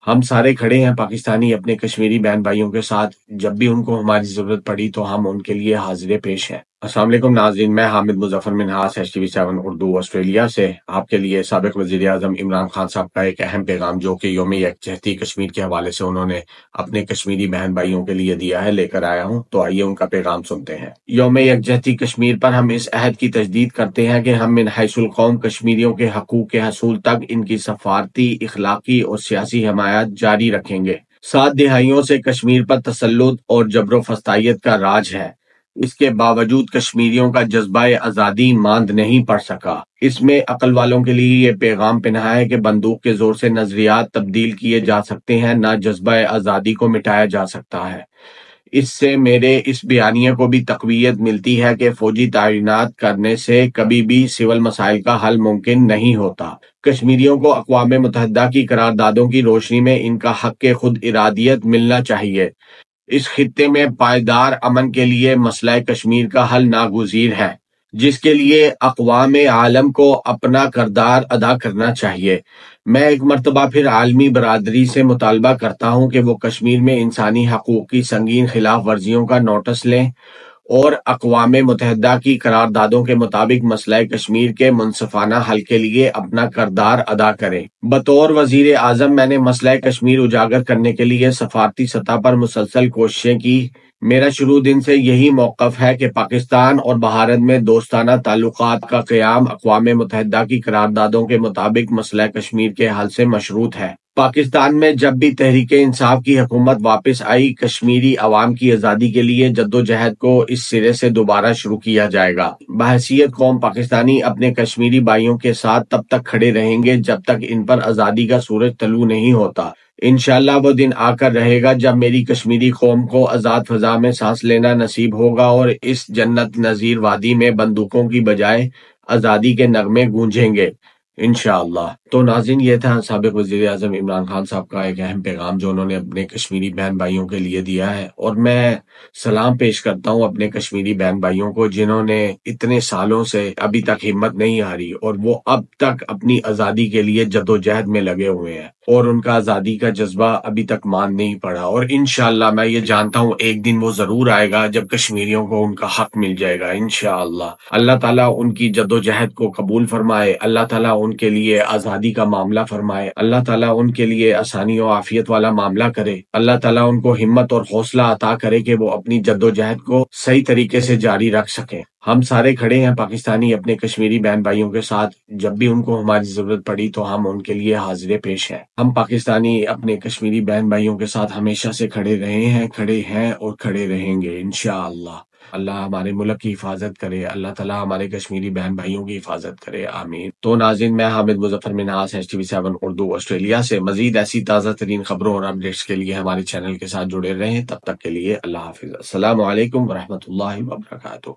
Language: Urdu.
ہم سارے کھڑے ہیں پاکستانی اپنے کشمیری بہن بھائیوں کے ساتھ، جب بھی ان کو ہماری ضرورت پڑی تو ہم ان کے لیے حاضر پیش ہیں۔ السلام علیکم ناظرین، میں حامد مظفر منہاس HTV7 اردو آسٹریلیا سے آپ کے لیے سابق وزیر اعظم عمران خان صاحب کا ایک اہم پیغام جو کہ یوم یکجہتی کشمیر کے حوالے سے انہوں نے اپنے کشمیری بہن بھائیوں کے لیے دیا ہے، لے کر آیا ہوں، تو آئیے ان کا پیغام سنتے ہیں۔ یوم یکجہتی کشمیر پر ہم اس عہد کی تجدید کرتے ہیں کہ ہم من حیث القوم کشمیریوں کے حقوق کے حصول تک ان کی سفارتی، اخلاقی اور سیاسی حمایت جاری رکھیں گے۔ 7 دہائیوں سے کشمیر پر تسلط اور جبر و فستائیت کا راج ہے، اس کے باوجود کشمیریوں کا جذبہ آزادی ماند نہیں پڑ سکا۔ اس میں عقل والوں کے لیے یہ پیغام پنہا ہے کہ بندوق کے زور سے نظریات تبدیل کیے جا سکتے ہیں، نہ جذبہ آزادی کو مٹایا جا سکتا ہے۔ اس سے میرے اس بیانیے کو بھی تقویت ملتی ہے کہ فوجی تعینات کرنے سے کبھی بھی سول مسائل کا حل ممکن نہیں ہوتا۔ کشمیریوں کو اقوام متحدہ کی قراردادوں کی روشنی میں ان کا حق خود ارادیت ملنا چاہیے۔ اس خطے میں پائیدار امن کے لیے مسئلہ کشمیر کا حل ناگزیر ہے، جس کے لیے اقوام عالم کو اپنا کردار ادا کرنا چاہیے۔ میں ایک مرتبہ پھر عالمی برادری سے مطالبہ کرتا ہوں کہ وہ کشمیر میں انسانی حقوق کی سنگین خلاف ورزیوں کا نوٹس لیں اور اقوام متحدہ کی قراردادوں کے مطابق مسئلہ کشمیر کے منصفانہ حل کے لیے اپنا کردار ادا کریں۔ بطور وزیر اعظم میں نے مسئلہ کشمیر اجاگر کرنے کے لیے سفارتی سطح پر مسلسل کوششیں کی۔ میرا شروع دن سے یہی موقف ہے کہ پاکستان اور بھارت میں دوستانہ تعلقات کا قیام اقوام متحدہ کی قراردادوں کے مطابق مسئلہ کشمیر کے حل سے مشروط ہے۔ پاکستان میں جب بھی تحریک انصاف کی حکومت واپس آئی، کشمیری عوام کی آزادی کے لیے جدوجہد کو اس سرے سے دوبارہ شروع کیا جائے گا۔ بحیثیت قوم پاکستانی اپنے کشمیری بھائیوں کے ساتھ تب تک کھڑے رہیں گے جب تک ان پر آزادی کا سورج طلوع نہیں ہوتا۔ انشاءاللہ وہ دن آ کر رہے گا جب میری کشمیری قوم کو آزاد فضا میں سانس لینا نصیب ہوگا اور اس جنت نظیر وادی میں بندوقوں کی بجائے آزادی کے نغمے گونجیں گے انشاءاللہ۔ تو ناظرین، یہ تھا سابق وزیر اعظم عمران خان صاحب کا ایک اہم پیغام جو انہوں نے اپنے کشمیری بہن بھائیوں کے لیے دیا ہے، اور میں سلام پیش کرتا ہوں اپنے کشمیری بہن بھائیوں کو جنہوں نے اتنے سالوں سے ابھی تک ہمت نہیں ہاری اور وہ اب تک اپنی آزادی کے لیے جدوجہد میں لگے ہوئے ہیں، اور ان کا آزادی کا جذبہ ابھی تک مان نہیں پڑا، اور انشاءاللہ میں یہ جانتا ہوں ایک دن وہ ضرور آئے گا جب کشمیریوں کو ان کا حق مل جائے گا انشاءاللہ۔ اللہ تعالیٰ ان کی جدوجہد کو قبول فرمائے، اللہ تعالیٰ ان کے لیے آزادی کا معاملہ فرمائے، اللہ تعالیٰ ان کے لیے آسانی و عافیت والا معاملہ کرے، اللہ تعالیٰ ان کو ہمت اور حوصلہ عطا کرے کہ وہ اپنی جدوجہد کو صحیح طریقے سے جاری رکھ سکیں۔ ہم سارے کھڑے ہیں پاکستانی اپنے کشمیری بہن بھائیوں کے ساتھ، جب بھی ان کو ہماری ضرورت پڑی تو ہم ان کے لیے حاضر پیش ہیں۔ ہم پاکستانی اپنے کشمیری بہن بھائیوں کے ساتھ ہمیشہ سے کھڑے رہے ہیں، کھڑے ہیں اور کھڑے رہیں گے انشاءاللہ۔ اللہ ہمارے ملک کی حفاظت کرے، اللہ تعالیٰ ہمارے کشمیری بہن بھائیوں کی حفاظت کرے، آمین۔ تو ناظرین، میں حامد مظفر منہاس HTV7 اردو آسٹریلیا سے مزید ایسی تازہ ترین خبروں اور اپڈیٹس کے لیے ہمارے چینل کے ساتھ جڑے رہیں۔ تب تک کے لیے اللہ حافظ۔ السلام علیکم ورحمۃ اللہ وبرکاتہ۔